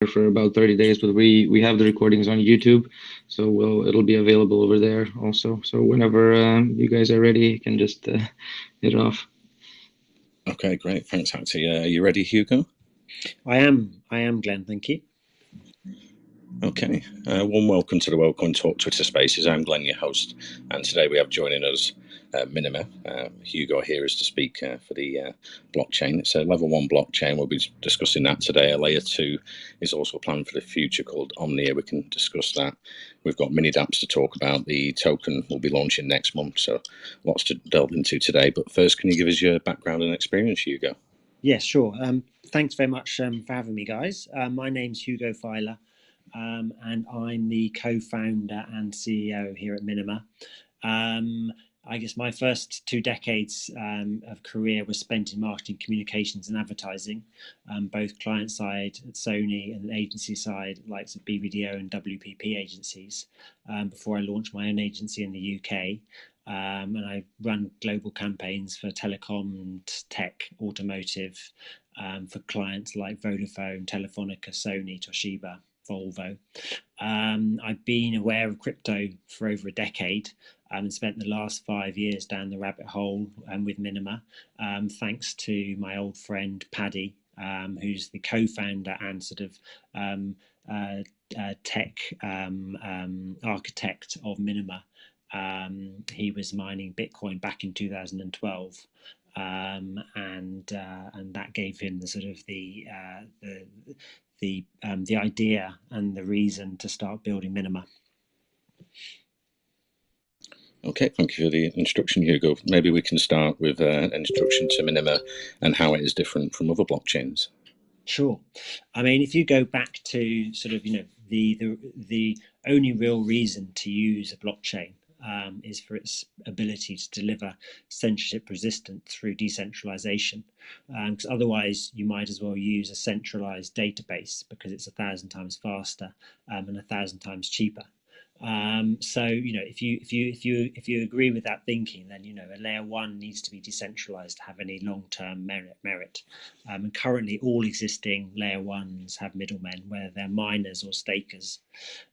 for about 30 days, but we have the recordings on YouTube, so it'll be available over there also. So whenever you guys are ready, you can just hit it off. Okay, great. Thanks, Hattie. Are you ready, Hugo? I am, Glenn. Thank you. Okay, warm welcome to the Welcome Talk Twitter Spaces. I'm Glenn, your host, and today we have joining us Minima. Hugo here is to speak for the blockchain. It's a level 1 blockchain. We'll be discussing that today. A layer 2 is also planned for the future called Omnia. We can discuss that. We've got mini DApps to talk about. The token will be launching next month, so lots to delve into today. But first, can you give us your background and experience, Hugo? Yes, sure. Thanks very much for having me, guys. My name's Hugo Filer. And I'm the co-founder and CEO here at Minima. I guess my first 2 decades of career was spent in marketing, communications and advertising, both client side at Sony and agency side, likes of BVDO and WPP agencies, before I launched my own agency in the UK. And I run global campaigns for telecom, tech, automotive, for clients like Vodafone, Telefonica, Sony, Toshiba, Volvo. I've been aware of crypto for over a decade and spent the last 5 years down the rabbit hole with Minima, thanks to my old friend Paddy, who's the co-founder and sort of tech architect of Minima. He was mining Bitcoin back in 2012. And that gave him the sort of the idea and the reason to start building Minima. Okay, thank you for the introduction, Hugo. Maybe we can start with an introduction to Minima and how it is different from other blockchains. Sure. I mean, if you go back to sort of, the only real reason to use a blockchain is for its ability to deliver censorship resistant through decentralization. Because otherwise you might as well use a centralized database because it's 1,000 times faster and 1,000 times cheaper. So if you agree with that thinking, then a layer 1 needs to be decentralized to have any long-term merit. And currently all existing layer 1s have middlemen, whether they're miners or stakers.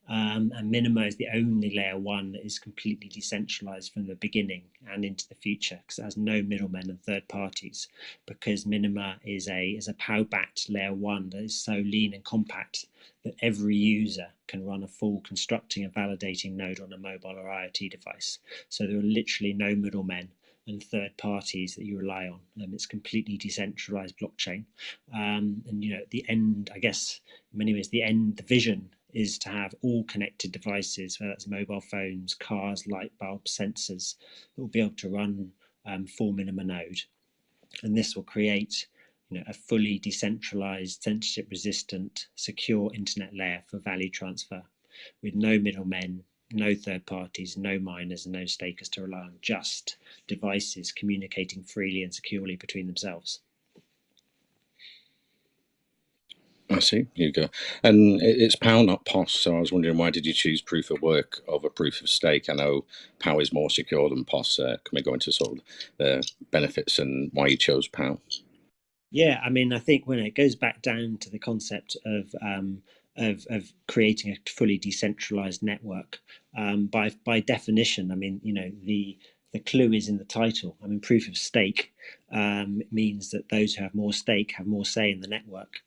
And Minima is the only layer 1 that is completely decentralized from the beginning and into the future, because it has no middlemen and third parties, because Minima is a POW-backed layer 1 that is so lean and compact that every user can run a full constructing and validating node on a mobile or IoT device. So there are literally no middlemen and third parties that you rely on. It's completely decentralized blockchain. And at the end, I guess in many ways, the vision is to have all connected devices, whether that's mobile phones, cars, light bulbs, sensors, that will be able to run full Minima node. And this will create a fully decentralized, censorship resistant, secure internet layer for value transfer with no middlemen, no third parties, no miners and no stakers to rely on, just devices communicating freely and securely between themselves. I see, Hugo. And it's POW, not POS, so I was wondering, why did you choose proof of work over proof of stake? I know POW is more secure than POS. Can we go into sort of the benefits and why you chose POW? Yeah, I mean, I think when it goes back down to the concept of creating a fully decentralized network, by definition, I mean, the clue is in the title. I mean, proof of stake means that those who have more stake have more say in the network,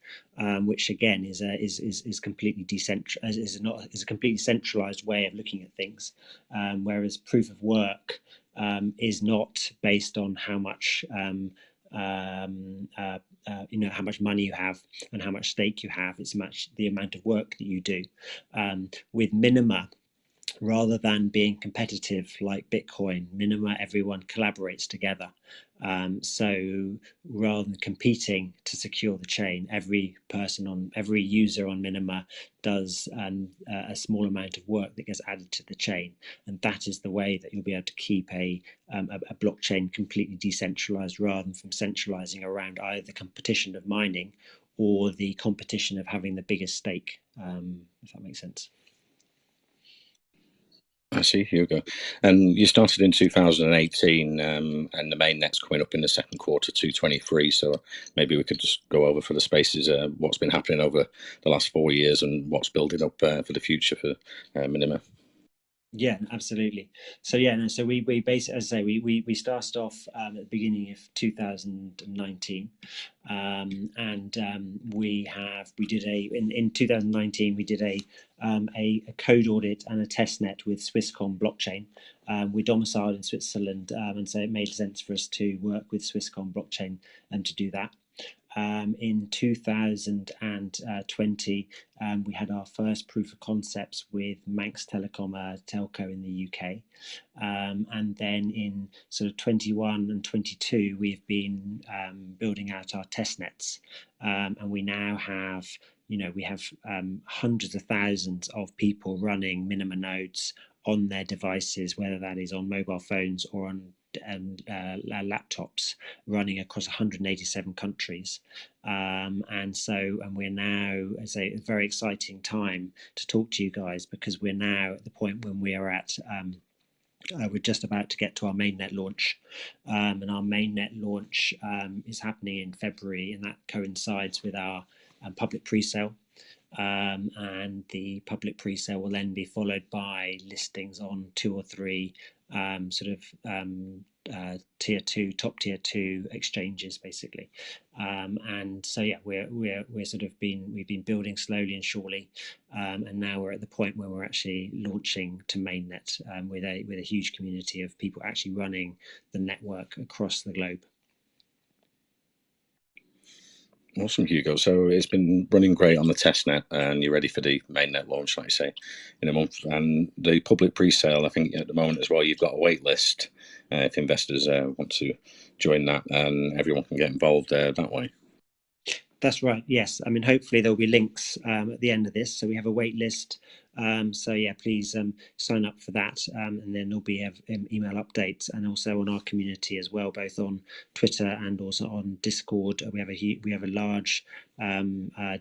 which again is completely decentralized, is a completely centralized way of looking at things, whereas proof of work is not based on how much how much money you have and how much stake you have. It's much the amount of work that you do. With Minima, rather than being competitive like Bitcoin, Minima, everyone collaborates together. So rather than competing to secure the chain, every user on Minima does a small amount of work that gets added to the chain, and that is the way that you'll be able to keep a blockchain completely decentralized, rather than from centralizing around either the competition of mining or the competition of having the biggest stake. If that makes sense. I see, Hugo. And you started in 2018, and the mainnet's coming up in the second quarter, 2023. So maybe we could just go over for the spaces what's been happening over the last 4 years and what's building up for the future for Minima. Yeah, absolutely. So yeah, no, so we basically, as I say, we started off at the beginning of 2019, and we did in 2019 we did a code audit and a test net with Swisscom blockchain. We domiciled in Switzerland, and so it made sense for us to work with Swisscom blockchain and to do that. In 2020, we had our first proof of concepts with Manx Telecom, telco in the UK. And then in sort of 21 and 22, we've been building out our test nets. And we now have, we have hundreds of thousands of people running Minima nodes on their devices, whether that is on mobile phones or on laptops, running across 187 countries. And we're now, as a very exciting time to talk to you guys, because we're now at the point when we are at we're just about to get to our mainnet launch, and our mainnet launch is happening in February, and that coincides with our public pre-sale. And the public pre-sale will then be followed by listings on 2 or 3 top tier 2 exchanges, basically. And so yeah, we've been building slowly and surely, and now we're at the point where we're actually launching to mainnet with a huge community of people actually running the network across the globe. Awesome, Hugo. So it's been running great on the testnet, and you're ready for the mainnet launch, like you say, in a month. And the public pre-sale, I think at the moment as well, you've got a wait list if investors want to join that, and everyone can get involved that way. That's right. Yes. I mean, hopefully there'll be links at the end of this. So we have a wait list. So yeah, please sign up for that, and then there'll be email updates, and also on our community as well, both on Twitter and also on Discord. We have a large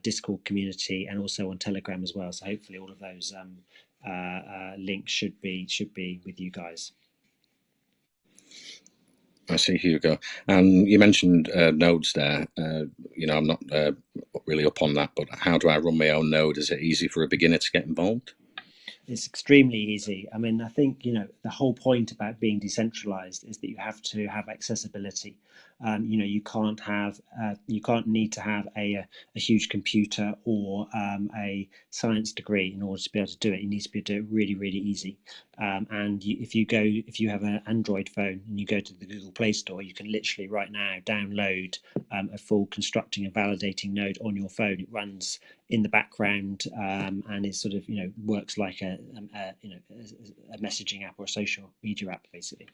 Discord community, and also on Telegram as well. So hopefully all of those links should be with you guys. I see, Hugo. And you mentioned nodes there. I'm not really up on that, but how do I run my own node? Is it easy for a beginner to get involved? It's extremely easy. I mean, I think, the whole point about being decentralized is that you have to have accessibility. You can't need to have a huge computer or a science degree in order to be able to do it. You need to be able to do it really, really easy. And if you have an Android phone and you go to the Google Play Store, you can literally right now download a full constructing and validating node on your phone. It runs in the background, and is sort of works like a messaging app or a social media app, basically.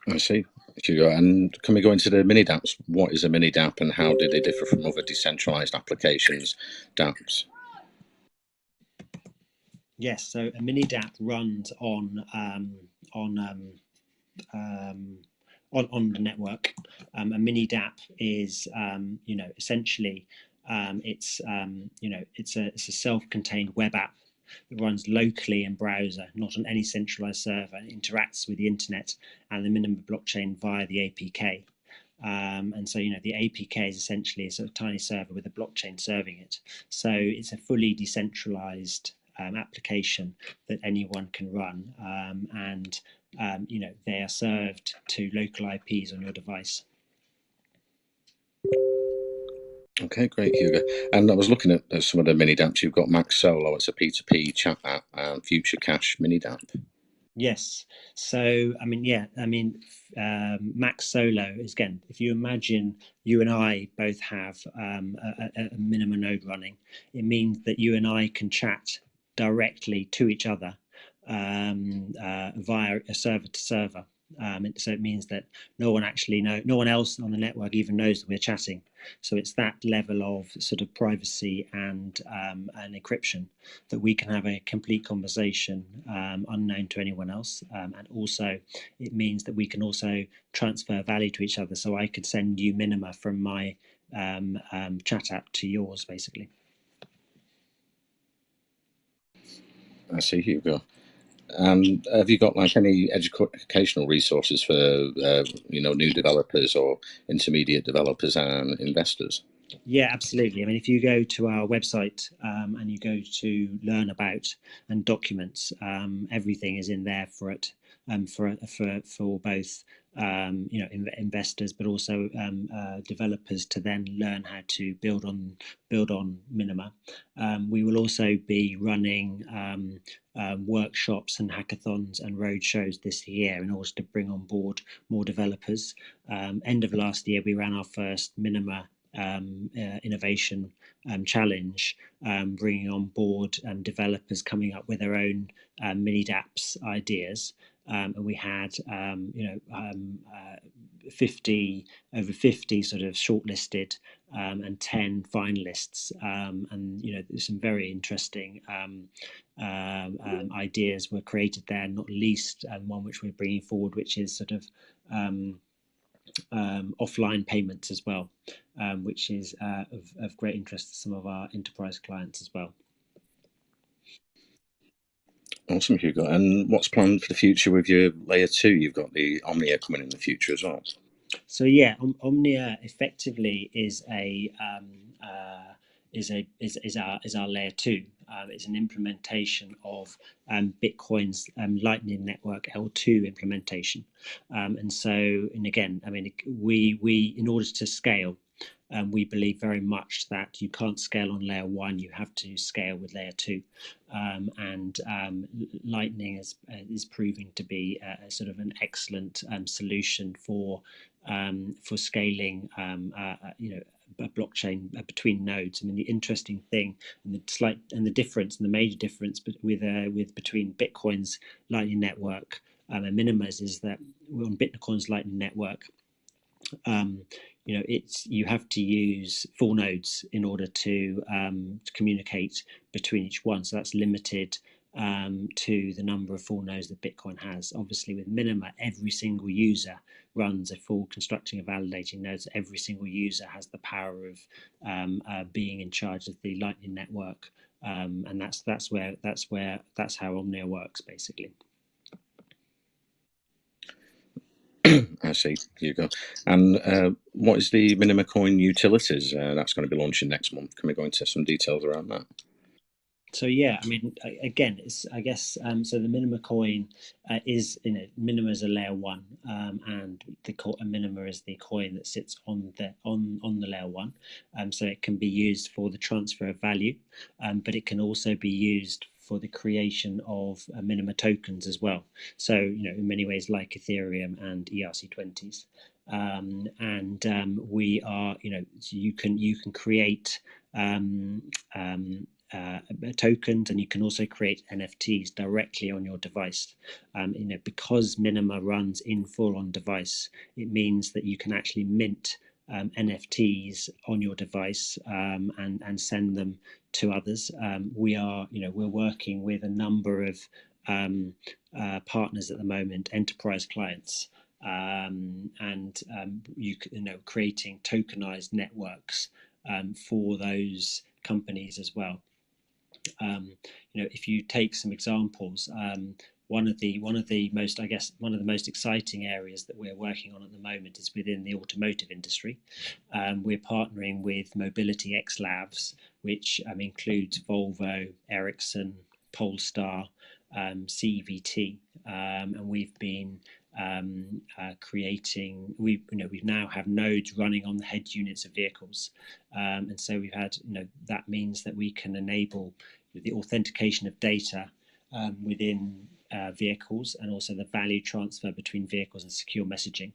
I see. Hugo, and can we go into the mini DApps? What is a mini DApp, and how do they differ from other decentralized applications, DApps? Yes, so a mini DApp runs on the network. A mini DApp is essentially it's a self-contained web app that runs locally in browser, not on any centralized server, and interacts with the internet and the Minima blockchain via the APK. And so the APK is essentially a sort of tiny server with a blockchain serving it. So it's a fully decentralized application that anyone can run, and they are served to local IPs on your device. Okay, great, Hugo. And I was looking at some of the mini DApps. You've got Max Solo, it's a P2P chat app, and Future Cash mini DApp. Yes. So, Max Solo is, again, if you imagine you and I both have a Minima node running, it means that you and I can chat directly to each other via a server to server. So it means that no one else on the network even knows that we're chatting. So it's that level of sort of privacy and encryption that we can have a complete conversation unknown to anyone else. And also it means that we can also transfer value to each other. So I could send you Minima from my chat app to yours, basically. I see, Hugo. And have you got like any educational resources for new developers or intermediate developers and investors? Yeah, absolutely. I mean, if you go to our website and you go to learn about and documents, everything is in there for it, for both investors, but also developers to then learn how to build on Minima. We will also be running workshops and hackathons and road shows this year in order to bring on board more developers. End of last year, we ran our first Minima innovation challenge, bringing on board developers coming up with their own mini DApps ideas. And we had 50 sort of shortlisted and 10 finalists, and some very interesting ideas were created there, not least one which we're bringing forward, which is sort of offline payments as well, which is of great interest to some of our enterprise clients as well. Awesome, Hugo. And what's planned for the future with your layer 2? You've got the Omnia coming in the future as well. So yeah, Omnia effectively is our layer 2. It's an implementation of Bitcoin's Lightning Network L2 implementation. And again, I mean, we in order to scale, we believe very much that you can't scale on layer 1, you have to scale with layer 2. Lightning is proving to be a sort of an excellent solution for scaling a blockchain between nodes. I mean, the interesting thing and the major difference between Bitcoin's Lightning Network and Minima's is that on Bitcoin's Lightning Network, you have to use 4 nodes in order to communicate between each one. So that's limited to the number of 4 nodes that Bitcoin has. Obviously, with Minima, every single user runs a full constructing and validating nodes. Every single user has the power of being in charge of the Lightning Network, and that's how Omnia works, basically. I see, Hugo. And what is the Minima Coin utilities that's going to be launching next month? Can we go into some details around that? So yeah, I mean, again, so the Minima coin is, Minima is a layer 1, and Minima is the coin that sits on the layer 1. So it can be used for the transfer of value, but it can also be used for the creation of Minima tokens as well. So in many ways, like Ethereum and ERC20s. We are, you can create tokens, and you can also create NFTs directly on your device. Because Minima runs in full on device, it means that you can actually mint NFTs on your device and send them to others. We're working with a number of partners at the moment, enterprise clients, creating tokenized networks for those companies as well. If you take some examples, one of the most exciting areas that we're working on at the moment is within the automotive industry. We're partnering with Mobility X Labs, which includes Volvo, Ericsson, Polestar, CVT, and we've been we now have nodes running on the head units of vehicles, and so we've had that means that we can enable the authentication of data within vehicles, and also the value transfer between vehicles and secure messaging.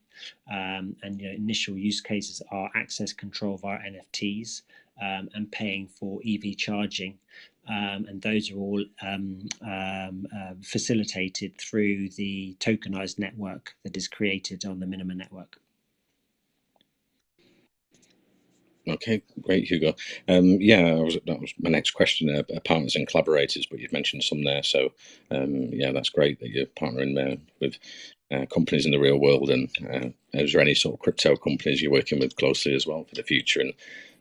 Initial use cases are access control via NFTs and paying for EV charging. And those are all facilitated through the tokenized network that is created on the Minima network. Okay, great, Hugo. That was my next question, partners and collaborators, but you've mentioned some there. So, that's great that you're partnering with companies in the real world. And is there any sort of crypto companies you're working with closely as well for the future? And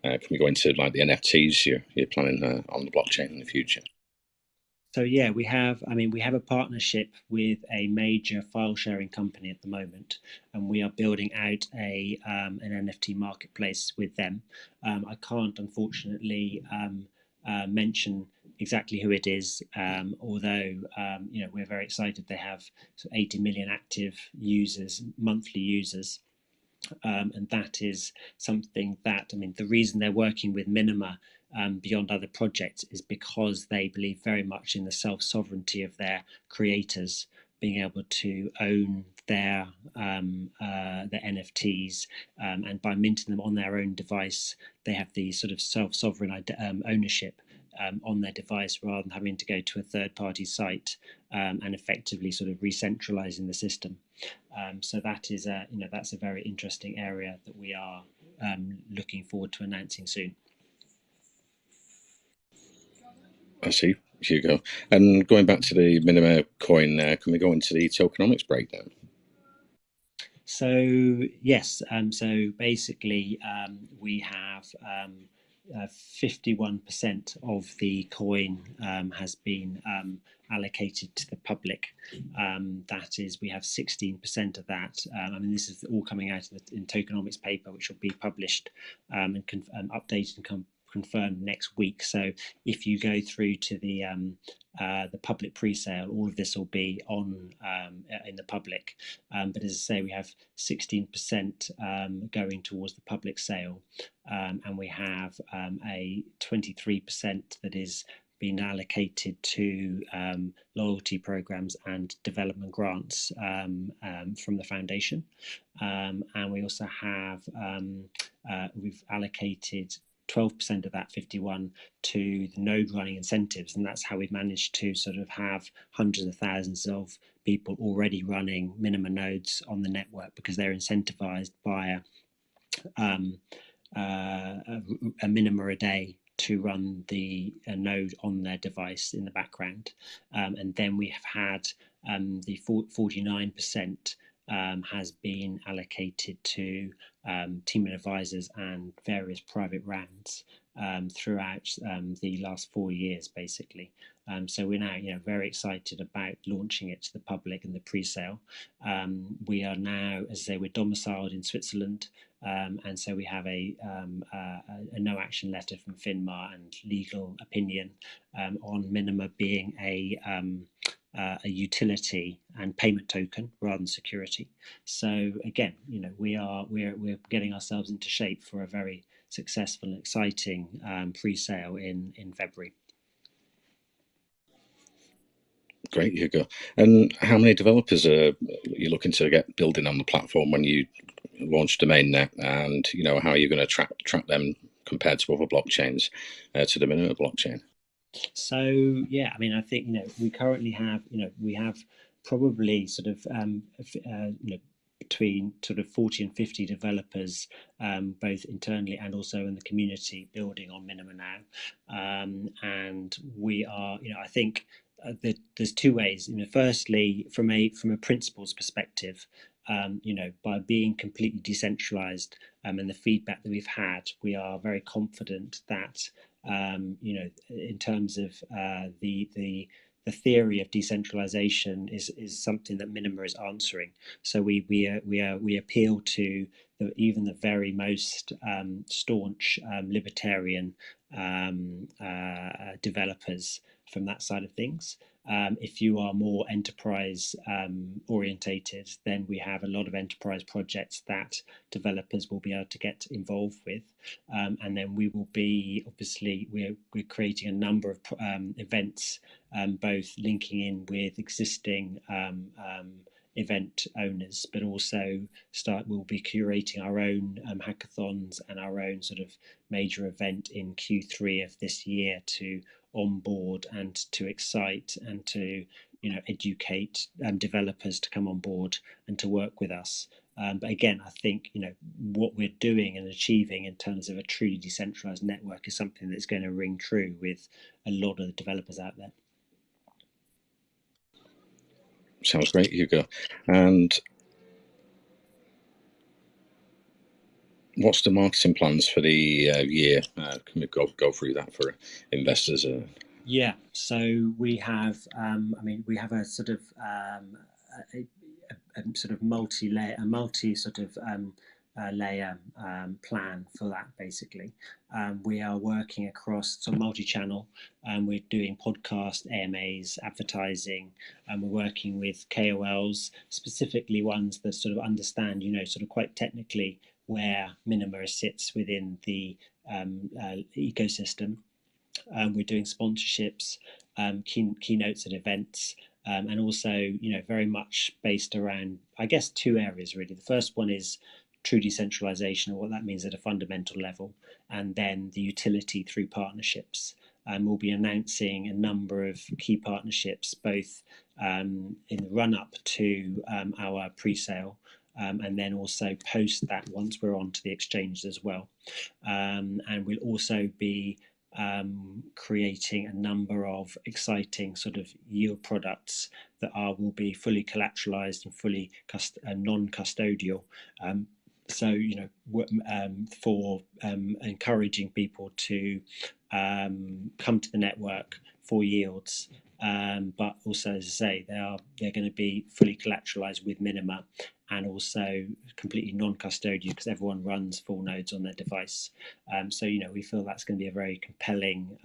can we go into like the NFTs you're planning on the blockchain in the future? So yeah, we have a partnership with a major file sharing company at the moment, and we are building out an NFT marketplace with them. I can't unfortunately mention exactly who it is, although we're very excited. They have 80 million active users, monthly users. And that is something that, the reason they're working with Minima beyond other projects is because they believe very much in the self-sovereignty of their creators being able to own their NFTs, and by minting them on their own device, they have the sort of self-sovereign ownership on their device rather than having to go to a third-party site and effectively sort of re-centralizing the system. So that is that's a very interesting area that we are looking forward to announcing soon. I see, Hugo. And going back to the Minima coin, can we go into the tokenomics breakdown? So yes, so basically we have 51% of the coin has been allocated to the public. That is, we have 16% of that. This is all coming out in Tokenomics paper, which will be published and updated and confirmed next week. So if you go through to the public pre-sale, all of this will be on in the public. But as I say, we have 16% going towards the public sale, and we have a 23% that is being allocated to loyalty programs and development grants from the foundation. And we also have we've allocated 12% of that 51 to the node running incentives, and that's how we've managed to sort of have hundreds of thousands of people already running Minima nodes on the network, because they're incentivized by a Minima a day to run the node on their device in the background. And then we have had the 49% has been allocated to team and advisors and various private rounds throughout the last 4 years, basically. So we're now, very excited about launching it to the public in the pre-sale. We are now, as I say, we're domiciled in Switzerland, and so we have a no action letter from FINMA and legal opinion on Minima being a utility and payment token rather than security. So again, we're getting ourselves into shape for a very successful and exciting pre-sale in February. Great, Hugo. And how many developers are you looking to get building on the platform when you launch the mainnet? And how are you going to track them compared to other blockchains to the Minima blockchain? So yeah, I think we currently have we have probably sort of between sort of 40 and 50 developers, both internally and also in the community, building on Minima now. And we are, I think there's two ways. Firstly, from a principles perspective, by being completely decentralized and the feedback that we've had, we are very confident that in terms of the theory of decentralization is something that Minima is answering. So we appeal to even the very most staunch libertarian developers from that side of things. If you are more enterprise orientated, then we have a lot of enterprise projects that developers will be able to get involved with, and then we will be, obviously we're creating a number of events, both linking in with existing event owners, but also we'll be curating our own hackathons and our own sort of major event in Q3 of this year to onboard and to excite and to educate developers to come on board and to work with us. But again, I think what we're doing and achieving in terms of a truly decentralized network is something that's going to ring true with a lot of the developers out there. Sounds great, Hugo. And what's the marketing plans for the year? Can we go through that for investors? Yeah, so we have, we have a sort of sort of multi-layer, a multi sort of layer plan for that. Basically, we are working across some multi-channel. We're doing podcast, AMAs, advertising, and we're working with KOLs, specifically ones that sort of understand, sort of quite technically where Minima sits within the ecosystem. We're doing sponsorships, keynotes at events, and also, very much based around, I guess, two areas really. The first one is true decentralization, and what that means at a fundamental level, and then the utility through partnerships. We'll be announcing a number of key partnerships, both in the run up to our pre-sale, and then also post that once we're onto the exchanges as well. And we'll also be creating a number of exciting sort of yield products that will be fully collateralized and fully non-custodial. So, for encouraging people to come to the network for yields, but also, as I say, they're going to be fully collateralized with Minima, and also completely non-custodial because everyone runs full nodes on their device. So, we feel that's going to be a very compelling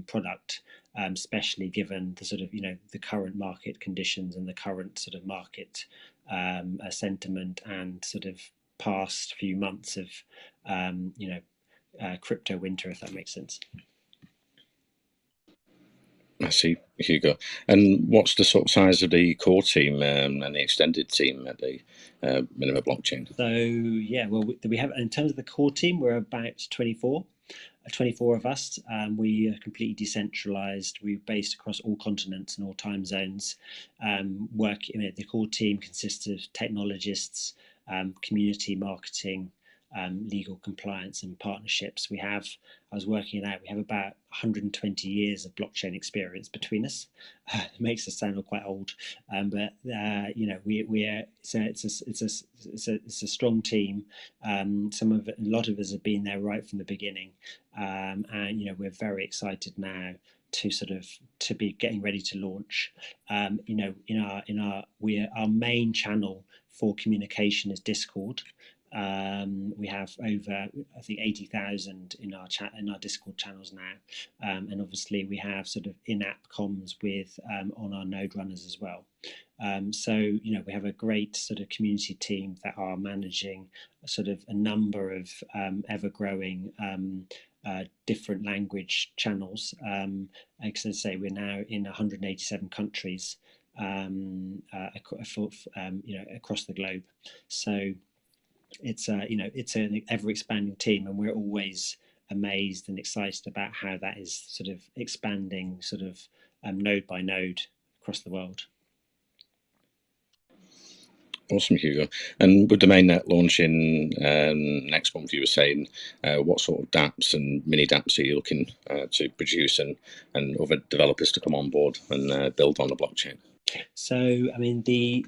product, especially given the sort of, the current market conditions and the current sort of market sentiment and sort of past few months of, crypto winter, if that makes sense. I see, Hugo. And what's the sort of size of the core team and the extended team at the Minima blockchain? So yeah, well, we have, in terms of the core team, we're about 24 of us. We are completely decentralized. We're based across all continents and all time zones. The core team consists of technologists, community marketing, legal compliance, and partnerships. I was working it out, we have about 120 years of blockchain experience between us. It makes us sound quite old, but it's a strong team. A lot of us have been there right from the beginning, and we're very excited now to be getting ready to launch. Our main channel for communication is Discord. We have over, I think, 80,000 in our Discord channels now, and obviously we have sort of in-app comms with on our node runners as well. So we have a great sort of community team that are managing sort of a number of ever-growing different language channels. As I say, we're now in 187 countries across the globe. So it's an ever expanding team, and we're always amazed and excited about how that is sort of expanding sort of node by node across the world. Awesome, Hugo. And with the mainnet launching next month, you were saying, what sort of DApps and mini DApps are you looking to produce and other developers to come on board and build on the blockchain? So, I mean, the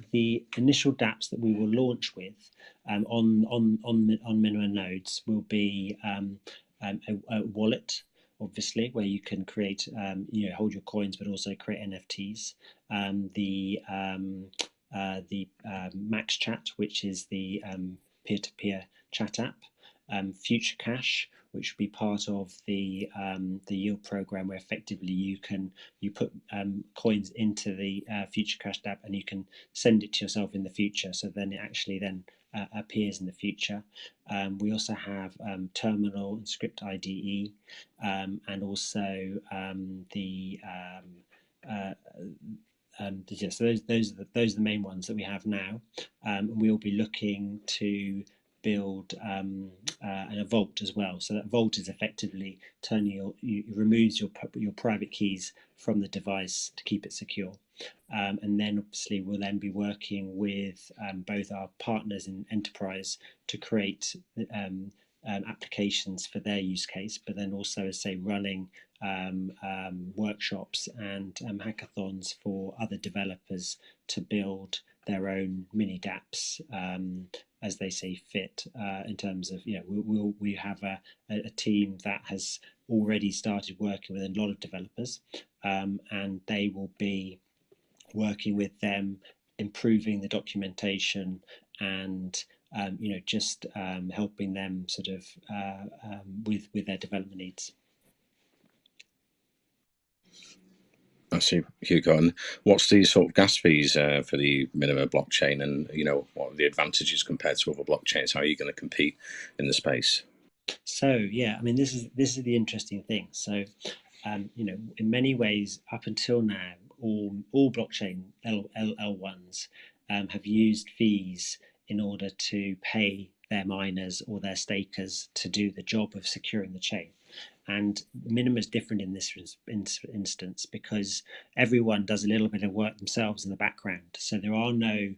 initial DApps that we will launch with on Minima nodes will be a wallet, obviously, where you can create, hold your coins, but also create NFTs. The Max Chat, which is the peer-to-peer chat app. Future Cash, which will be part of the yield program, where effectively you put coins into the Future Cash app and you can send it to yourself in the future. So then it actually then appears in the future. We also have Terminal and Script IDE, and also so those are the main ones that we have now. We'll be looking to build a vault as well. So that vault is effectively removes your private keys from the device to keep it secure. And then obviously we'll then be working with both our partners in enterprise to create applications for their use case, but then also, as say, running workshops and hackathons for other developers to build their own mini DApps as they see fit. In terms of, we have a team that has already started working with a lot of developers, and they will be working with them, improving the documentation, and just helping them sort of with their development needs. I see, Hugo. And what's the sort of gas fees for the Minima blockchain, and what are the advantages compared to other blockchains? How are you going to compete in the space? So yeah, I mean, this is the interesting thing. So in many ways, up until now, all blockchain L1s have used fees in order to pay their miners or their stakers to do the job of securing the chain. And Minima is different in this instance because everyone does a little bit of work themselves in the background. So there are no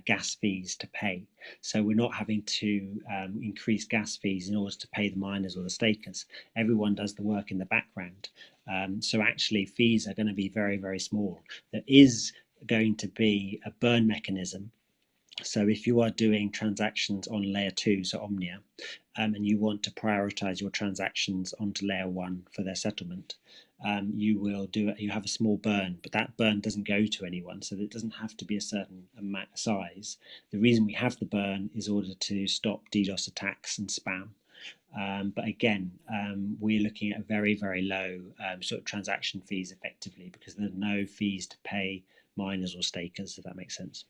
gas fees to pay. So we're not having to increase gas fees in order to pay the miners or the stakers. Everyone does the work in the background. So actually fees are going to be very, very small. There is going to be a burn mechanism. So if you are doing transactions on layer 2, so Omnia, and you want to prioritize your transactions onto layer 1 for their settlement, you will do it. You have a small burn, but that burn doesn't go to anyone, so it doesn't have to be a certain size. The reason we have the burn is in order to stop DDoS attacks and spam. But again, we're looking at very, very low sort of transaction fees effectively because there are no fees to pay miners or stakers, if that makes sense.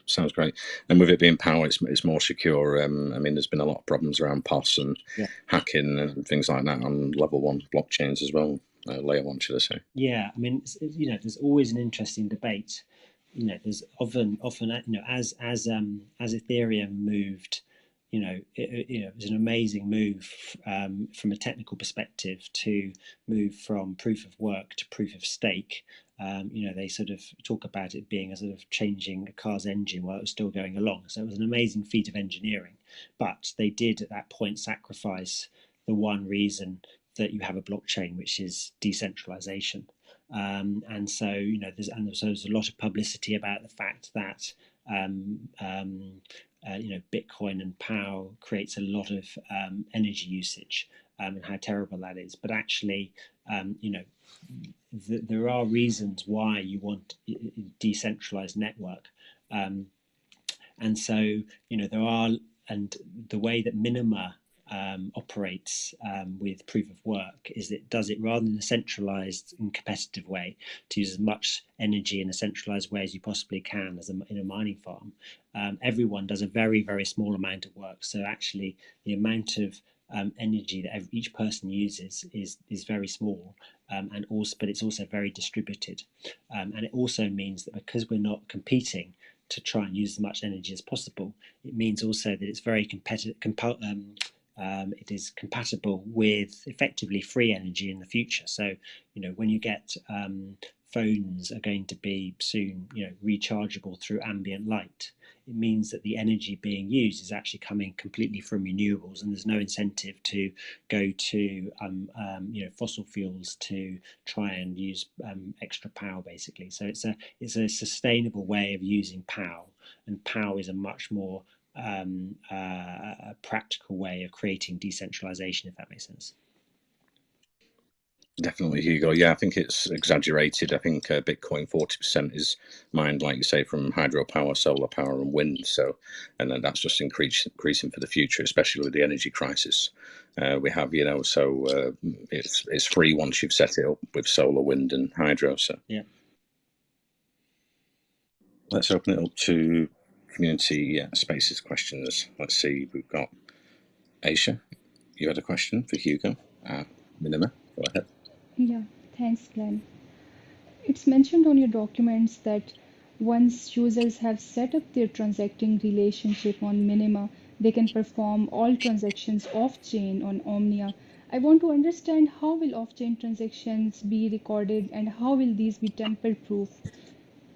Sounds great. And with it being power, it's more secure. I mean, there's been a lot of problems around POS and hacking and things like that on level 1 blockchains as well. Layer 1, should I say? Yeah, I mean, there's always an interesting debate. There's often, as Ethereum moved, it was an amazing move from a technical perspective to move from proof of work to proof of stake. They sort of talk about it being a sort of changing a car's engine while it was still going along. So it was an amazing feat of engineering, but they did at that point sacrifice the one reason that you have a blockchain, which is decentralization. And so there's a lot of publicity about the fact that Bitcoin and POW creates a lot of energy usage and how terrible that is. But actually, there are reasons why you want a decentralized network. And so, there are, and the way that Minima operates with proof of work is it does it rather than a centralized and competitive way to use as much energy in a centralized way as you possibly can in a mining farm. Everyone does a very, very small amount of work. So actually the amount of energy that each person uses is very small, but it's also very distributed. And it also means that because we're not competing to try and use as much energy as possible, it means also that it's very competitive. It is compatible with effectively free energy in the future. So, when you get phones are going to be soon, rechargeable through ambient light, it means that the energy being used is actually coming completely from renewables, and there's no incentive to go to fossil fuels to try and use extra power, basically. So it's a sustainable way of using power, and power is a much more a practical way of creating decentralization, if that makes sense. Definitely, Hugo. Yeah, I think it's exaggerated. I think Bitcoin 40% is mined, like you say, from hydropower, solar power, and wind. So, and then that's just increasing for the future, especially with the energy crisis we have. So it's free once you've set it up with solar, wind, and hydro. So yeah. Let's open it up to community spaces questions. Let's see. We've got Aisha. You had a question for Hugo. Minima, go ahead. Yeah, thanks, Glenn. It's mentioned on your documents that once users have set up their transacting relationship on Minima, they can perform all transactions off-chain on Omnia. I want to understand how will off-chain transactions be recorded and how will these be tamper-proof?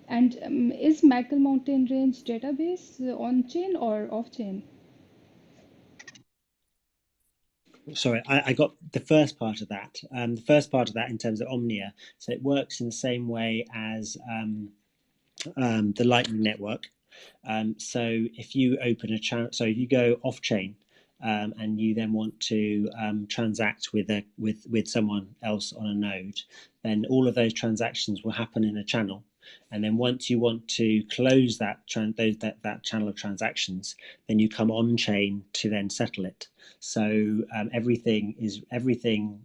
And is Mackle Mountain Range database on-chain or off-chain? Sorry, I got the first part of that. The first part of that in terms of Omnia. So it works in the same way as the Lightning Network. So if you open a channel, so if you go off chain, and you then want to transact with someone else on a node, then all of those transactions will happen in a channel. And then once you want to close that channel of transactions, then you come on chain to then settle it. So everything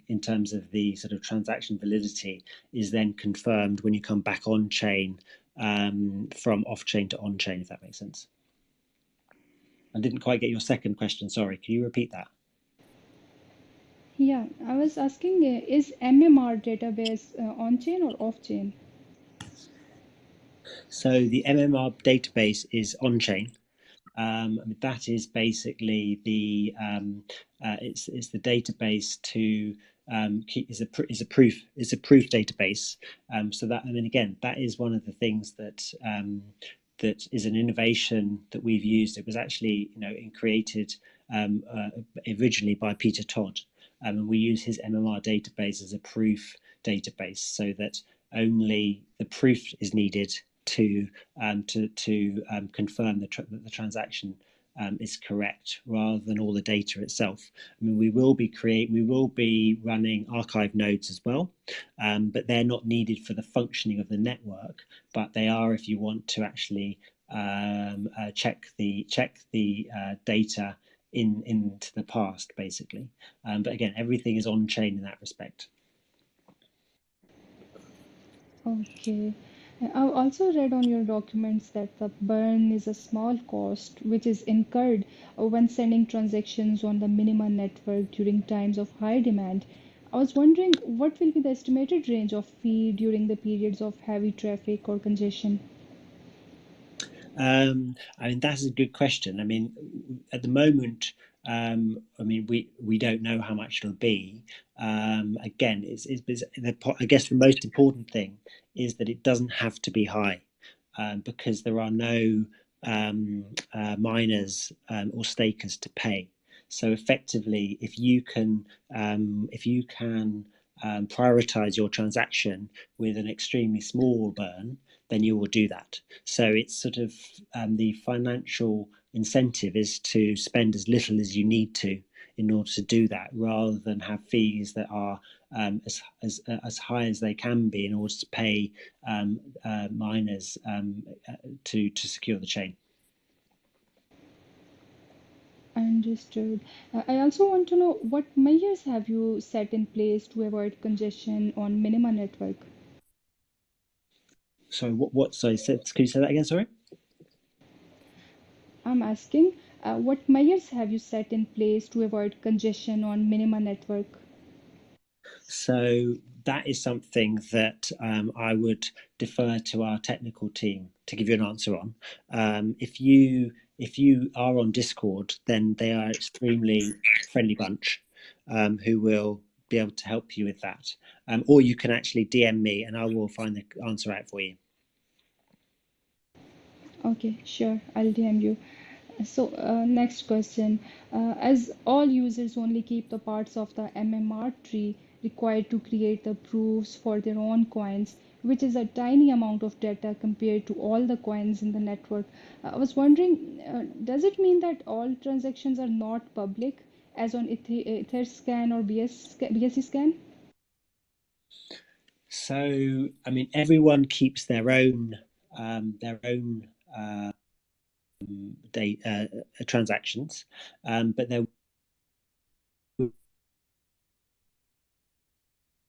in terms of the sort of transaction validity is then confirmed when you come back on chain from off chain to on chain, if that makes sense. I didn't quite get your second question. Sorry, can you repeat that? Yeah, I was asking, is MMR database on chain or off chain? So the MMR database is on chain. That is basically the it's the database to is a proof database. So that, I mean, again, that is one of the things that that is an innovation that we've used. It was actually created originally by Peter Todd, and we use his MMR database as a proof database, so that only the proof is needed to confirm that the transaction is correct, rather than all the data itself. I mean, we will be running archive nodes as well, but they're not needed for the functioning of the network. But they are if you want to actually check the data into the past, basically. But again, everything is on chain in that respect. Okay. I've also read on your documents that the burn is a small cost which is incurred when sending transactions on the Minima network during times of high demand. I was wondering what will be the estimated range of fee during the periods of heavy traffic or congestion? I mean, that's a good question. I mean, at the moment, I mean, we don't know how much it'll be. Again, I guess the most important thing is that it doesn't have to be high, because there are no miners or stakers to pay. So effectively, if you can prioritize your transaction with an extremely small burn, then you will do that. So it's sort of the financial incentive is to spend as little as you need to in order to do that, rather than have fees that are as high as they can be in order to pay miners to secure the chain. Understood. I also want to know what measures have you set in place to avoid congestion on Minima network? Sorry, what? Sorry, can you say that again? Sorry. I'm asking, what measures have you set in place to avoid congestion on Minima network? So that is something that I would defer to our technical team to give you an answer on. If you are on Discord, then they are extremely friendly bunch who will be able to help you with that. Or you can actually DM me and I will find the answer out for you. Okay, sure, I'll DM you. So, next question. As all users only keep the parts of the MMR tree required to create the proofs for their own coins, which is a tiny amount of data compared to all the coins in the network. I was wondering, does it mean that all transactions are not public, as on Etherscan or BSC scan? So, I mean, everyone keeps their own transactions, but there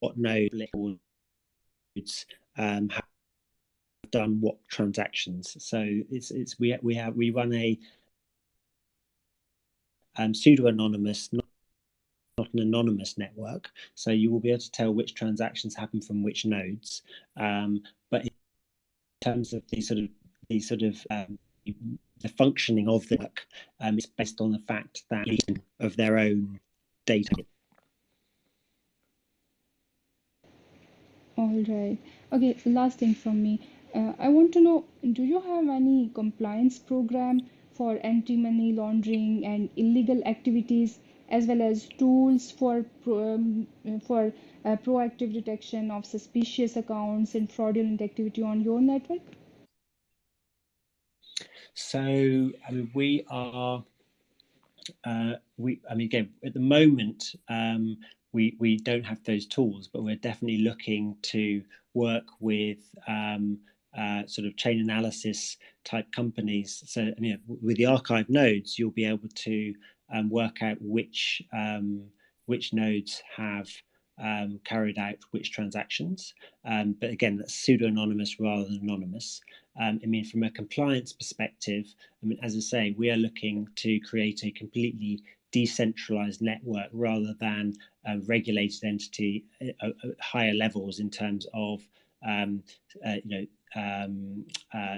what nodes have done what transactions. So we run a pseudo anonymous, not an anonymous network. So you will be able to tell which transactions happen from which nodes. But in terms of the functioning of the network, it's based on the fact that of their own data. All right. Okay, last thing from me. I want to know, do you have any compliance program for anti-money laundering and illegal activities, as well as tools for proactive detection of suspicious accounts and fraudulent activity on your network? So, I mean, we are again, at the moment, we don't have those tools, but we're definitely looking to work with sort of chain analysis type companies. So, with the archive nodes, you'll be able to work out which nodes have carried out which transactions. But again, that's pseudo-anonymous rather than anonymous. From a compliance perspective, as I say, we are looking to create a completely decentralized network rather than a regulated entity at higher levels in terms of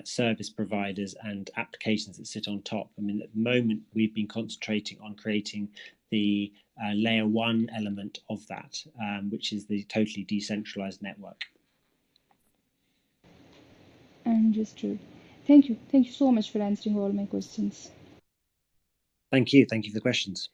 service providers and applications that sit on top. At the moment, we've been concentrating on creating the layer one element of that, which is the totally decentralized network. Understood. Thank you. Thank you so much for answering all my questions. Thank you. Thank you for the questions.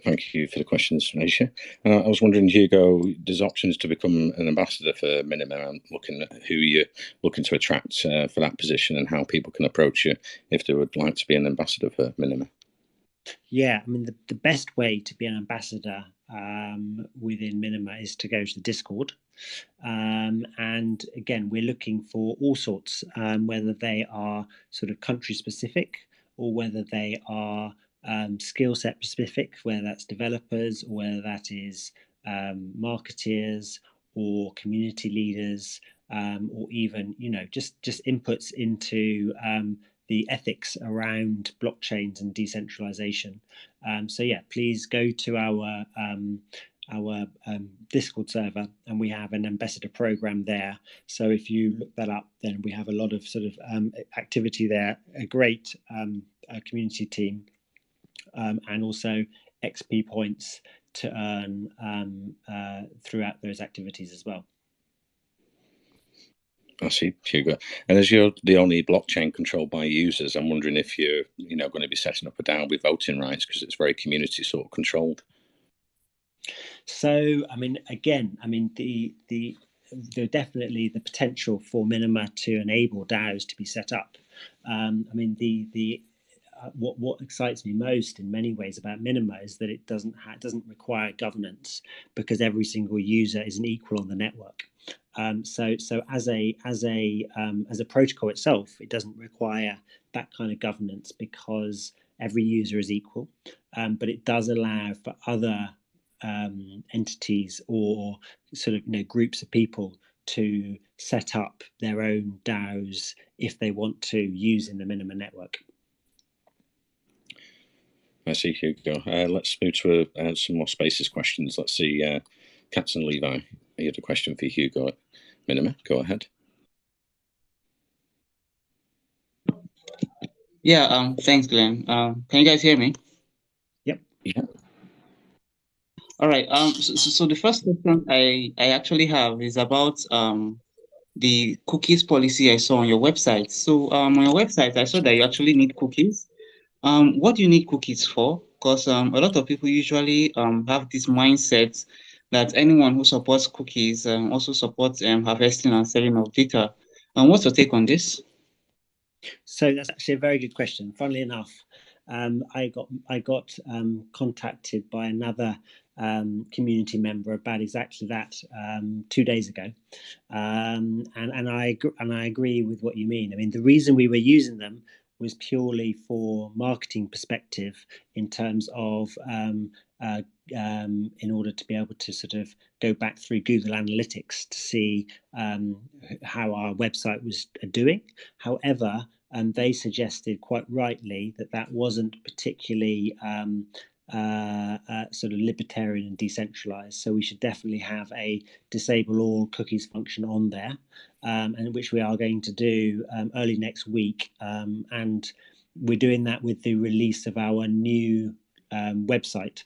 Thank you for the questions, Aisha. I was wondering, Hugo, there's options to become an ambassador for Minima. I'm looking at who you're looking to attract for that position and how people can approach you if they would like to be an ambassador for Minima. Yeah, the best way to be an ambassador within Minima is to go to the Discord. And again, we're looking for all sorts, whether they are sort of country specific or whether they are skill set specific, whether that's developers or whether that is marketeers or community leaders, or even just inputs into the ethics around blockchains and decentralization. So yeah, please go to our Discord server, and we have an ambassador program there. So if you look that up, then we have a lot of sort of activity there, a great community team, and also XP points to earn throughout those activities as well. I see, Hugo. And as you're the only blockchain controlled by users, I'm wondering if you're going to be setting up a DAO with voting rights, because it's very community sort of controlled. So, again, there's definitely the potential for Minima to enable DAOs to be set up. What excites me most in many ways about Minima is that it doesn't require governance, because every single user is an equal on the network. So as a protocol itself, it doesn't require that kind of governance because every user is equal. But it does allow for other entities or sort of groups of people to set up their own DAOs if they want to use in the Minima network. I see, Hugo. Let's move to some more Spaces questions. Let's see, Katz and Levi, you had a question for Hugo at Minima. Go ahead. Yeah, thanks, Glenn. Can you guys hear me? Yep. Yeah. All right. So the first question I actually have is about the cookies policy I saw on your website. So on your website, I saw that you actually need cookies. What do you need cookies for? Because a lot of people usually have this mindset that anyone who supports cookies also supports harvesting and selling of data. What's your take on this? So that's actually a very good question. Funnily enough, I got contacted by another community member about exactly that 2 days ago, and I agree with what you mean. The reason we were using them was purely for marketing perspective, in terms of in order to be able to sort of go back through Google Analytics to see how our website was doing. However, they suggested quite rightly that wasn't particularly sort of libertarian and decentralized. So we should definitely have a disable all cookies function on there, and which we are going to do early next week. And we're doing that with the release of our new website,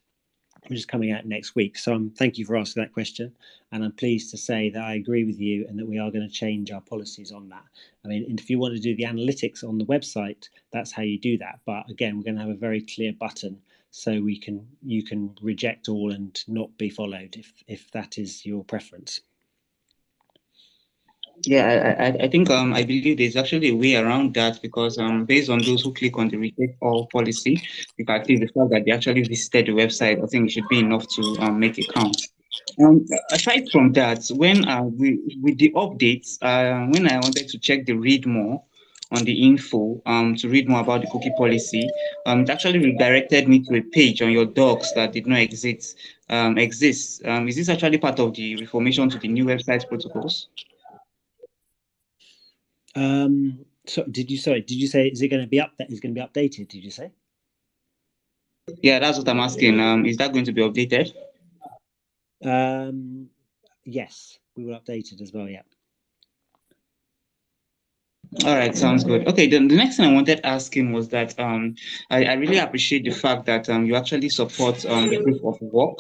which is coming out next week. So thank you for asking that question. And I'm pleased to say that I agree with you and that we are going to change our policies on that. If you want to do the analytics on the website, that's how you do that. But again, we're going to have a very clear button so you can reject all and not be followed if that is your preference. Yeah, I think I believe there's actually a way around that because based on those who click on the reject all policy, you can see the fact that they actually visited the website. I think it should be enough to make a count. Aside from that, when with the updates, when I wanted to check the read more on the info to read more about the cookie policy, it actually redirected me to a page on your docs that did not exist. Is this actually part of the reformation to the new website protocols? So did you say is it going to be updated? Did you say? Yeah, that's what I'm asking. Is that going to be updated? Yes, we will update it as well. Yeah. All right, sounds good. Okay, then the next thing I wanted asking was that I really appreciate the fact that you actually support the proof of work.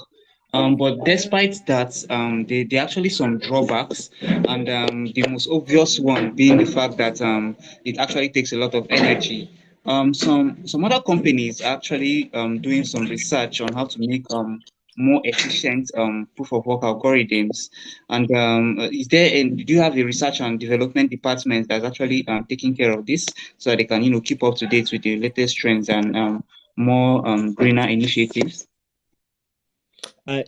But despite that, there are actually some drawbacks, and the most obvious one being the fact that it actually takes a lot of energy. Some other companies are actually doing some research on how to make more efficient proof of work algorithms. And do you have a research and development department that's actually taking care of this so that they can, keep up to date with the latest trends and more greener initiatives?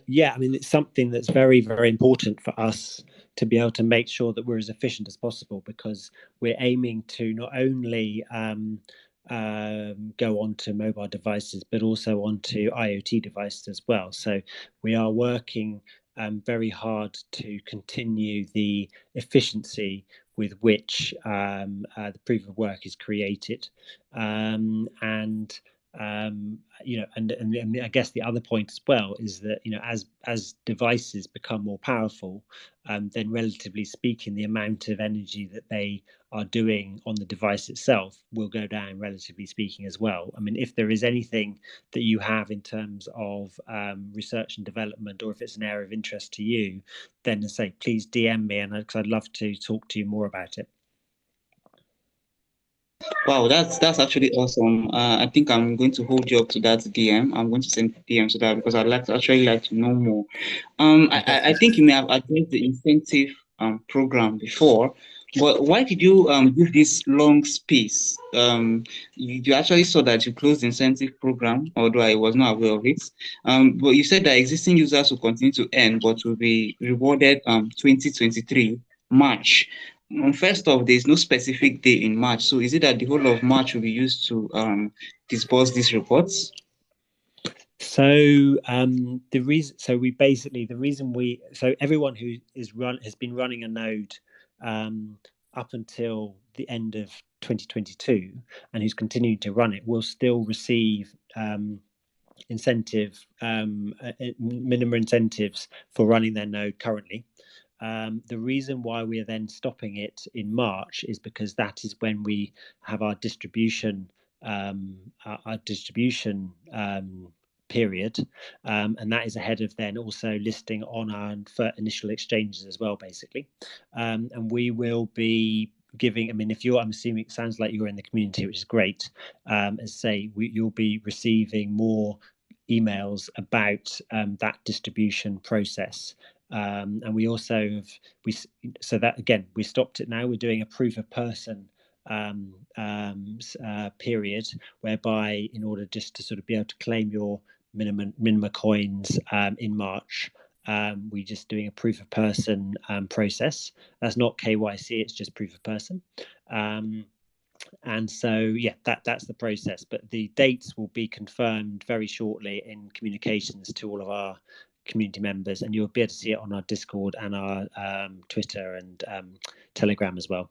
Yeah, I mean, it's something that's very, very important for us to be able to make sure that we're as efficient as possible, because we're aiming to not only go onto mobile devices, but also onto IoT devices as well. So we are working very hard to continue the efficiency with which the proof of work is created, and and I guess the other point as well is that as devices become more powerful, then relatively speaking, the amount of energy that they are doing on the device itself will go down, relatively speaking, as well. I mean, if there is anything that you have in terms of research and development, or if it's an area of interest to you, then say please DM me, and because I'd love to talk to you more about it. Wow, that's actually awesome. I think I'm going to hold you up to that DM. I'm going to send DM to that because I'd like to know more. I think you may have addressed the incentive program before, but why did you give this long space? You actually saw that you closed the incentive program, although I was not aware of it. But you said that existing users will continue to earn, but will be rewarded 2023 March. First off, there's no specific day in March. So is it that the whole of March will be used to disburse these reports? So the reason everyone who has been running a node up until the end of 2022 and who's continuing to run it will still receive minimum incentives for running their node currently. The reason why we are then stopping it in March is because that is when we have our distribution period, and that is ahead of then also listing on our initial exchanges as well, basically. And we will be giving, I'm assuming it sounds like you're in the community, which is great. You'll be receiving more emails about that distribution process. And we also we stopped it now. We're doing a proof of person period, whereby in order just to sort of be able to claim your minima coins in March, we're just doing a proof of person process. That's not KYC, it's just proof of person. And so, yeah, that's the process. But the dates will be confirmed very shortly in communications to all of our community members, and you'll be able to see it on our Discord and our Twitter and Telegram as well.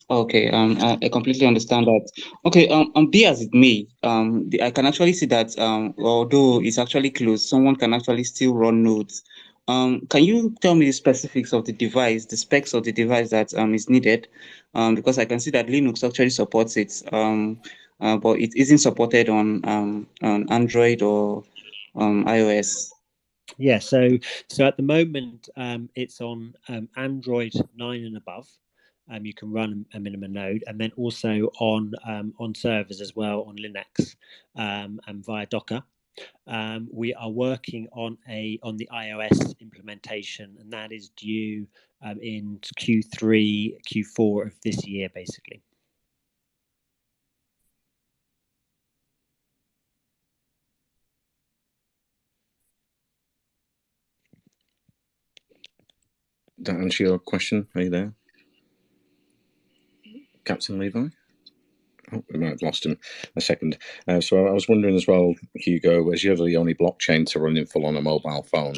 Okay, I completely understand that. Okay, be as it may, I can actually see that although it's actually closed, someone can actually still run nodes. Can you tell me the specifics of the device, the specs of the device that is needed? Because I can see that Linux actually supports it, but it isn't supported on Android or iOS. Yeah, so at the moment it's on Android 9 and above. You can run a minimum node, and then also on servers as well on Linux and via Docker. We are working on the iOS implementation, and that is due in Q3, Q4 of this year, basically. That answer your question? Are you there, Captain Levi? Oh, we might have lost him a second. So I was wondering as well, Hugo, as you're the only blockchain to run in full on a mobile phone,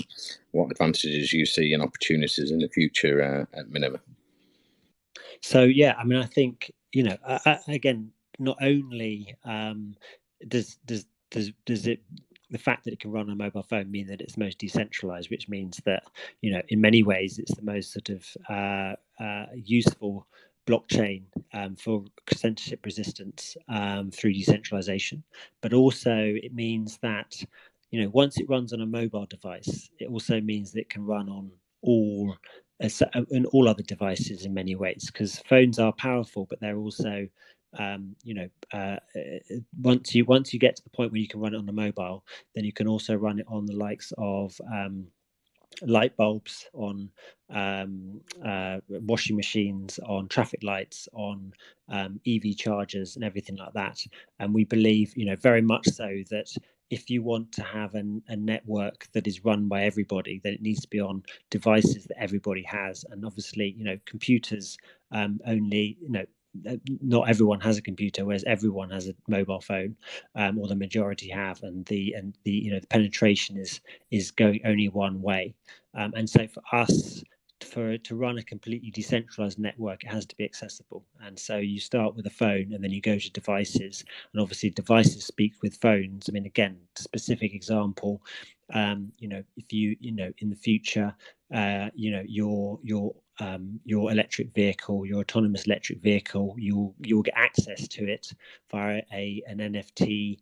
what advantages you see and opportunities in the future at Minima? So yeah, I mean, I think, you know, again, not only does it, the fact that it can run on a mobile phone mean that it's most decentralized, which means that, you know, in many ways it's the most sort of useful blockchain for censorship resistance through decentralization. But also it means that, you know, once it runs on a mobile device, it also means that it can run on all and all other devices in many ways, because phones are powerful, but they're also once you get to the point where you can run it on the mobile, then you can also run it on the likes of light bulbs, on washing machines, on traffic lights, on EV chargers and everything like that. And we believe, you know, very much so that if you want to have a network that is run by everybody, then it needs to be on devices that everybody has. And obviously, you know, computers only, you know, not everyone has a computer, whereas everyone has a mobile phone, or the majority have, and the you know, the penetration is going only one way. And so for us, to run a completely decentralized network, it has to be accessible. And so you start with a phone, and then you go to devices, and obviously devices speak with phones. I mean, again, specific example, you know, if you know, in the future, you know, your electric vehicle, your autonomous electric vehicle, you'll get access to it via an NFT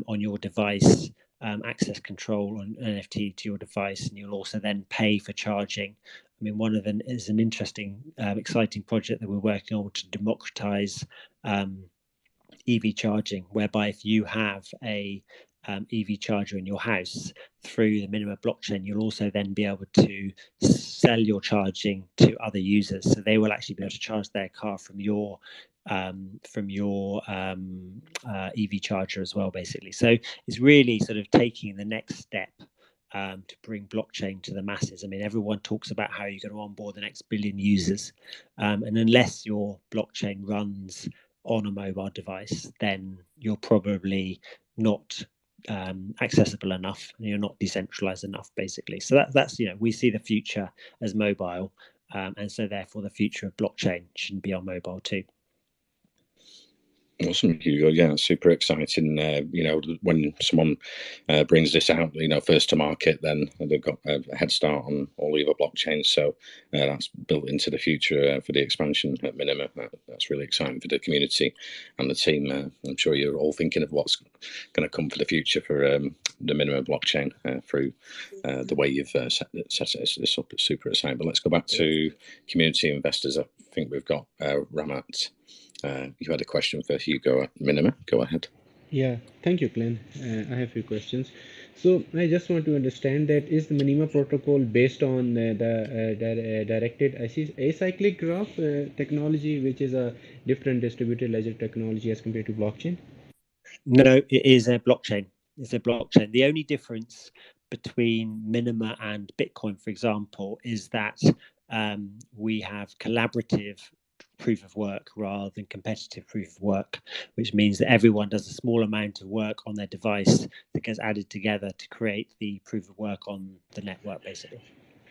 on your device. Access control on NFT to your device, and you'll also then pay for charging. I mean, one of them is an interesting, exciting project that we're working on to democratize EV charging, whereby if you have a EV charger in your house through the Minima blockchain, you'll also then be able to sell your charging to other users. So they will actually be able to charge their car from your EV charger as well, basically. So it's really sort of taking the next step to bring blockchain to the masses. I mean, everyone talks about how you're going to onboard the next billion users, and unless your blockchain runs on a mobile device, then you're probably not accessible enough, and you're not decentralized enough, basically. So that's, you know, we see the future as mobile, and so therefore the future of blockchain shouldn't be on mobile too. Awesome, Hugo. Yeah, super exciting. You know, when someone brings this out, you know, first to market, then they've got a head start on all the other blockchains. So that's built into the future for the expansion at Minima. That's really exciting for the community and the team. I'm sure you're all thinking of what's going to come for the future for the Minima blockchain through the way you've set this up. It's super exciting. But let's go back to community investors. I think we've got Ramat. You had a question for Hugo at Minima. Go ahead. Yeah, thank you, Glenn. I have a few questions. So I just want to understand that is the Minima protocol based on the directed acyclic graph technology, which is a different distributed ledger technology as compared to blockchain? No, it is a blockchain. It's a blockchain. The only difference between Minima and Bitcoin, for example, is that we have collaborative proof of work rather than competitive proof of work, which means that everyone does a small amount of work on their device that gets added together to create the proof of work on the network, basically.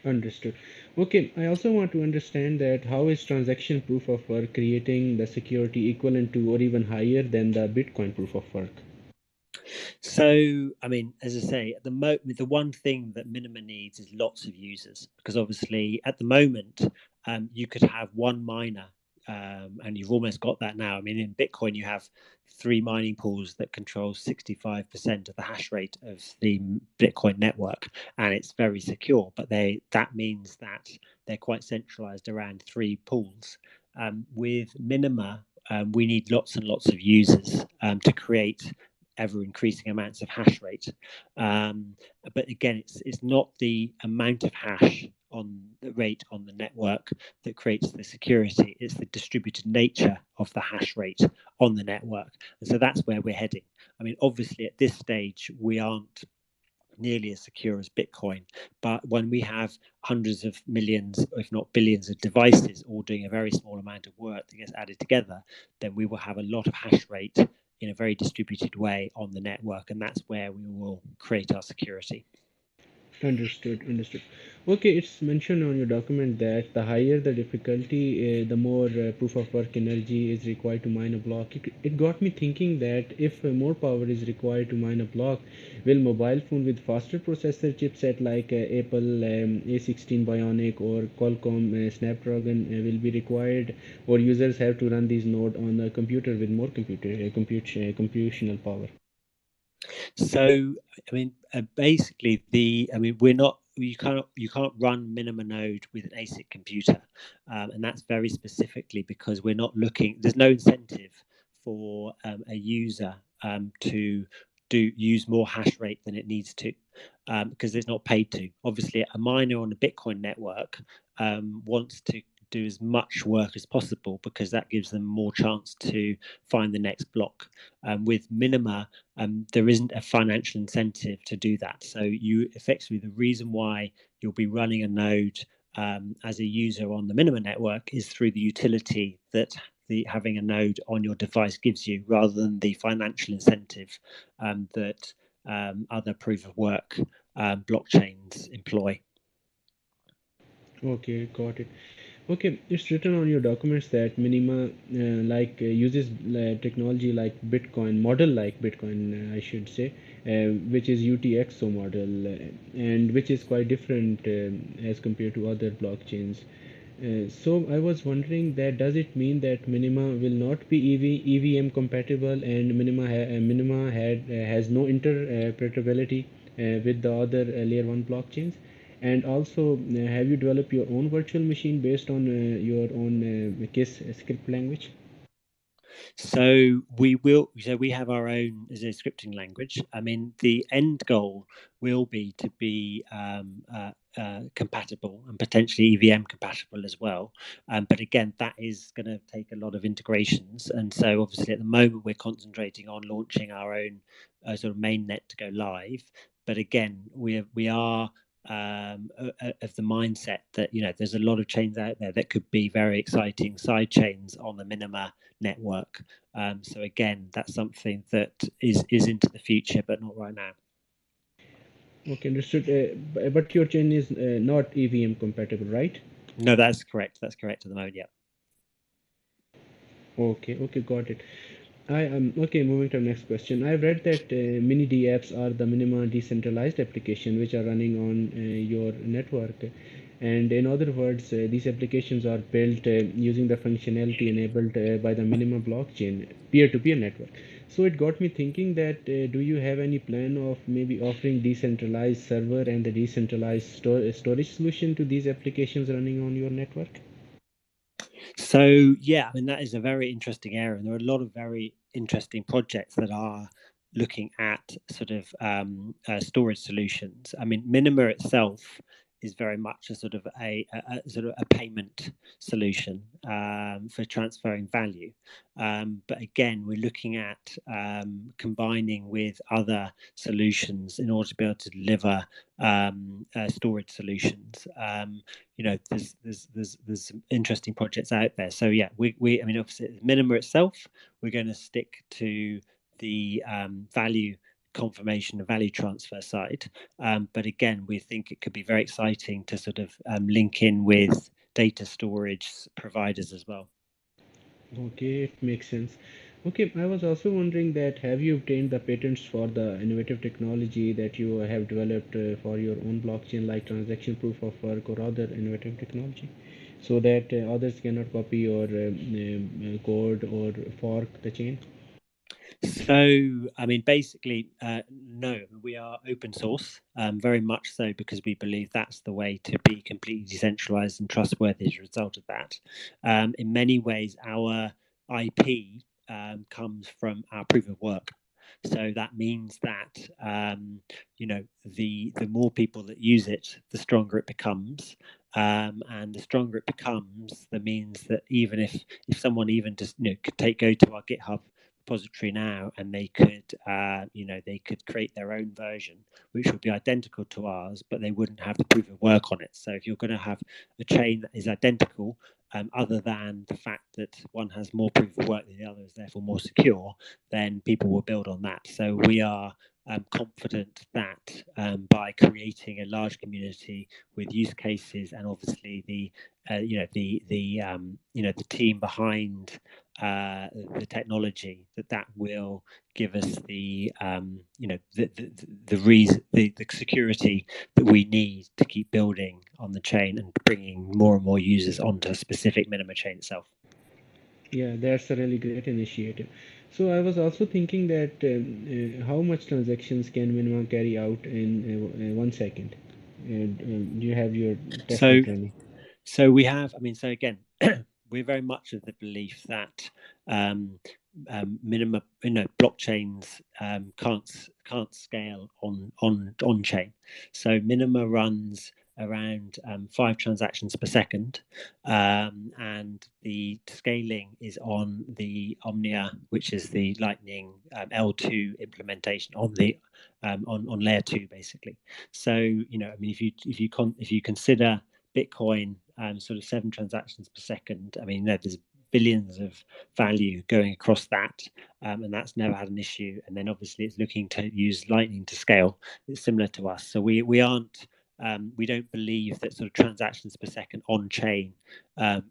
Understood. Okay, I also want to understand that how is transaction proof of work creating the security equivalent to or even higher than the Bitcoin proof of work? So, I mean, as I say, at the moment, the one thing that Minima needs is lots of users, because obviously at the moment, you could have one miner, and you've almost got that now. I mean, in Bitcoin, you have 3 mining pools that control 65% of the hash rate of the Bitcoin network, and it's very secure. But that means that they're quite centralized around 3 pools. With Minima, we need lots and lots of users to create ever increasing amounts of hash rate. But again, it's not the amount of hash on the rate on the network that creates the security. It's the distributed nature of the hash rate on the network. And so that's where we're heading. I mean, obviously at this stage, we aren't nearly as secure as Bitcoin, but when we have hundreds of millions, if not billions of devices all doing a very small amount of work that gets added together, then we will have a lot of hash rate in a very distributed way on the network, and that's where we will create our security. Understood. Okay, it's mentioned on your document that the higher the difficulty, the more proof of work energy is required to mine a block. It got me thinking that if more power is required to mine a block, will mobile phone with faster processor chipset like Apple A16 Bionic or Qualcomm Snapdragon will be required, or users have to run these node on a computer with more computational power? So, I mean, basically, we're not. You can't run Minima node with an ASIC computer, and that's very specifically because we're not looking. There's no incentive for a user to use more hash rate than it needs to, because it's not paid to. Obviously, a miner on a Bitcoin network wants to do as much work as possible because that gives them more chance to find the next block. With Minima, there isn't a financial incentive to do that. So you effectively, the reason why you'll be running a node as a user on the Minima network is through the utility that having a node on your device gives you, rather than the financial incentive that other proof of work blockchains employ. Okay, got it. Okay, it's written on your documents that Minima uses technology like Bitcoin, model like Bitcoin, I should say, which is UTXO model, and which is quite different as compared to other blockchains. So I was wondering that does it mean that Minima will not be EVM compatible, and Minima has no interoperability with the other layer one blockchains? And also, have you developed your own virtual machine based on your own KISS script language? So we have our own as a scripting language. I mean, the end goal will be to be compatible and potentially EVM compatible as well. But again, that is going to take a lot of integrations. And so obviously at the moment we're concentrating on launching our own sort of mainnet to go live. But again, we are of the mindset that there's a lot of chains out there that could be very exciting side chains on the Minima network. So again, that's something that is into the future, but not right now. Okay, understood. But your chain is not EVM compatible, right? No, that's correct. That's correct at the moment. Yeah. Okay, got it. I am okay. Moving to the next question. I've read that mini DApps are the minimum decentralized application which are running on your network, and in other words, these applications are built using the functionality enabled by the minimum blockchain peer-to-peer network. So it got me thinking that do you have any plan of maybe offering decentralized server and the decentralized storage solution to these applications running on your network? So yeah, I mean that is a very interesting area, and there are a lot of very interesting projects that are looking at sort of storage solutions. I mean, Minima itself is very much a sort of a sort of a payment solution for transferring value. But again, we're looking at combining with other solutions in order to be able to deliver storage solutions. There's some interesting projects out there. So yeah, we I mean, obviously, Minima itself, we're going to stick to the value confirmation and value transfer side. But again, we think it could be very exciting to sort of link in with data storage providers as well. Okay, it makes sense. Okay, I was also wondering that have you obtained the patents for the innovative technology that you have developed for your own blockchain, like transaction proof of work or other innovative technology, so that others cannot copy your code or fork the chain? So, I mean, basically, no, we are open source, very much so, because we believe that's the way to be completely decentralized and trustworthy as a result of that. In many ways, our IP comes from our proof of work. So that means that the more people that use it, the stronger it becomes. And the stronger it becomes, that means that even if someone even just could go to our GitHub repository now, and they could they could create their own version which would be identical to ours, but they wouldn't have the proof of work on it. So if you're going to have a chain that is identical, other than the fact that one has more proof of work than the other is therefore more secure, then people will build on that. So we are confident that by creating a large community with use cases, and obviously the team behind the technology, that will give us the security that we need to keep building on the chain and bringing more and more users onto a specific Minima chain itself. Yeah, that's a really great initiative. So I was also thinking that how much transactions can Minima carry out in 1 second? Do you have your testnet running? So we have, so again, we're very much of the belief that Minima, blockchains can't scale on chain. So Minima runs around 5 transactions per second, and the scaling is on the Omnia, which is the Lightning L2 implementation on the on layer 2 basically. So if you consider Bitcoin sort of 7 transactions per second, there's billions of value going across that, and that's never had an issue. And then obviously it's looking to use Lightning to scale. It's similar to us, so we don't believe that sort of transactions per second on chain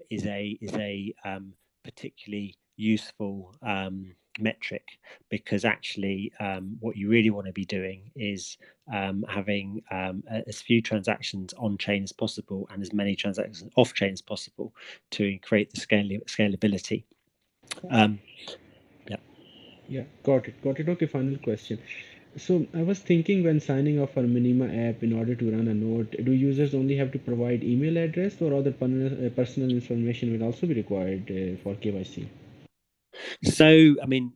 is a particularly useful metric, because actually what you really want to be doing is having as few transactions on chain as possible and as many transactions off chain as possible to create the scalability. Yeah, got it. Okay, final question. So I was thinking, when signing up for a Minima app in order to run a node, do users only have to provide email address, or other personal information will also be required for KYC? So in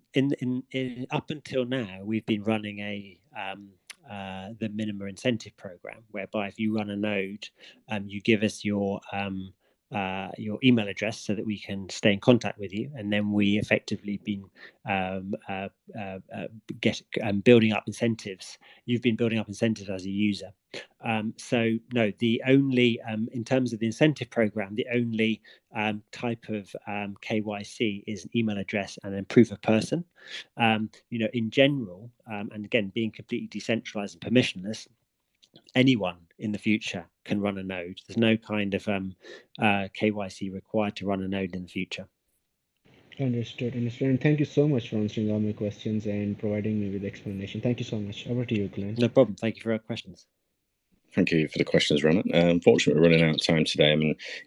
up until now, we've been running the Minima incentive program, whereby if you run a node, you give us your email address so that we can stay in contact with you, and then we effectively been building up incentives. You've been building up incentives as a user. So no, the only in terms of the incentive program, the only type of KYC is an email address and then proof of person. In general, and again, being completely decentralized and permissionless, anyone in the future can run a node. There's no kind of KYC required to run a node in the future. Understood. And thank you so much for answering all my questions and providing me with explanation. Thank you so much. Over to you, Glenn. No problem. Thank you for your questions. Thank you for the questions, Ronan. Unfortunately, we're running out of time today.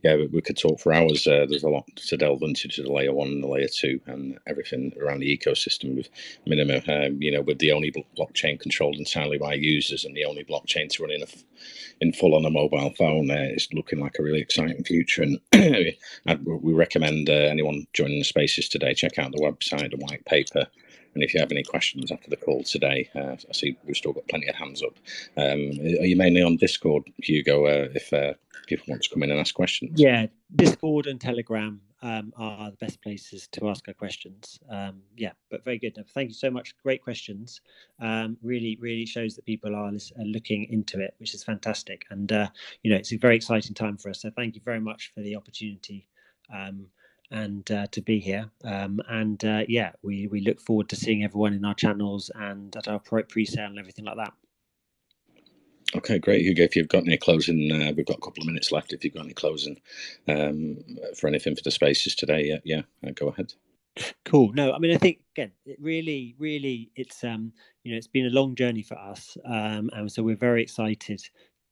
We could talk for hours. There's a lot to delve into to the layer 1 and the layer 2 and everything around the ecosystem with Minima. With the only blockchain controlled entirely by users and the only blockchain to run in full on a mobile phone, it's looking like a really exciting future. And we recommend anyone joining the spaces today, check out the website, the white paper. And if you have any questions after the call today, I see we've still got plenty of hands up. Are you mainly on Discord, Hugo, if people want to come in and ask questions? Yeah, Discord and Telegram are the best places to ask our questions. But very good. Thank you so much. Great questions. Really shows that people are looking into it, which is fantastic. And, it's a very exciting time for us. So thank you very much for the opportunity and to be here. We look forward to seeing everyone in our channels and at our pre-sale and everything like that. Okay, great, Hugo. If you've got any closing, we've got a couple of minutes left. If you've got any closing for anything for the spaces today, go ahead. Cool. No, I think again, it really, it's it's been a long journey for us, and so we're very excited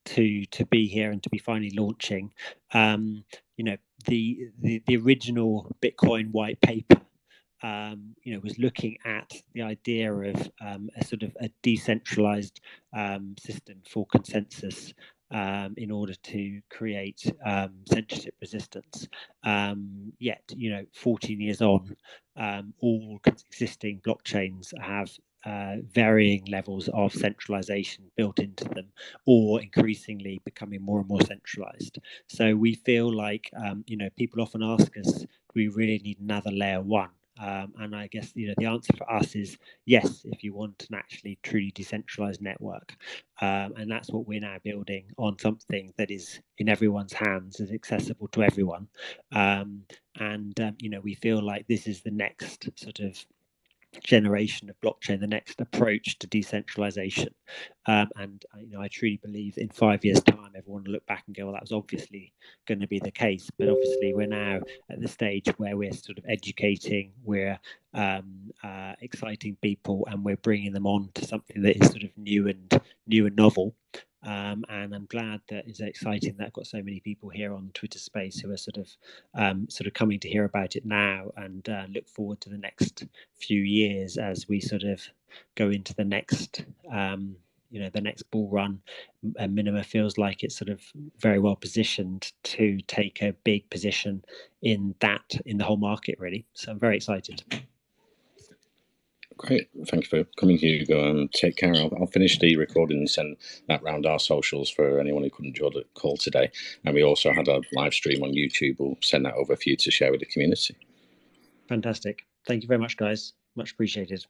to be here and to be finally launching. The original Bitcoin white paper was looking at the idea of a sort of a decentralized system for consensus in order to create censorship resistance. Yet, 14 years on, all existing blockchains have varying levels of centralization built into them, or increasingly becoming more and more centralized. So we feel like, people often ask us, do we really need another layer one? And I guess the answer for us is yes, if you want an actually truly decentralized network. And that's what we're now building on, something that is in everyone's hands, is accessible to everyone. We feel like this is the next sort of generation of blockchain, the next approach to decentralization. I truly believe in 5 years' time, everyone will look back and go, well, that was obviously going to be the case. But obviously, we're now at the stage where we're sort of educating, we're exciting people, and we're bringing them on to something that is sort of new and novel. And I'm glad that it's exciting that I've got so many people here on Twitter Space who are sort of coming to hear about it now, and look forward to the next few years as we sort of go into the next the next bull run. Minima feels like it's sort of very well positioned to take a big position in the whole market, really. So I'm very excited. Great, thank you for coming, Hugo. Take care. I'll finish the recording and send that round our socials for anyone who couldn't join the call today. And we also had a live stream on YouTube. We'll send that over for you to share with the community. Fantastic. Thank you very much, guys. Much appreciated.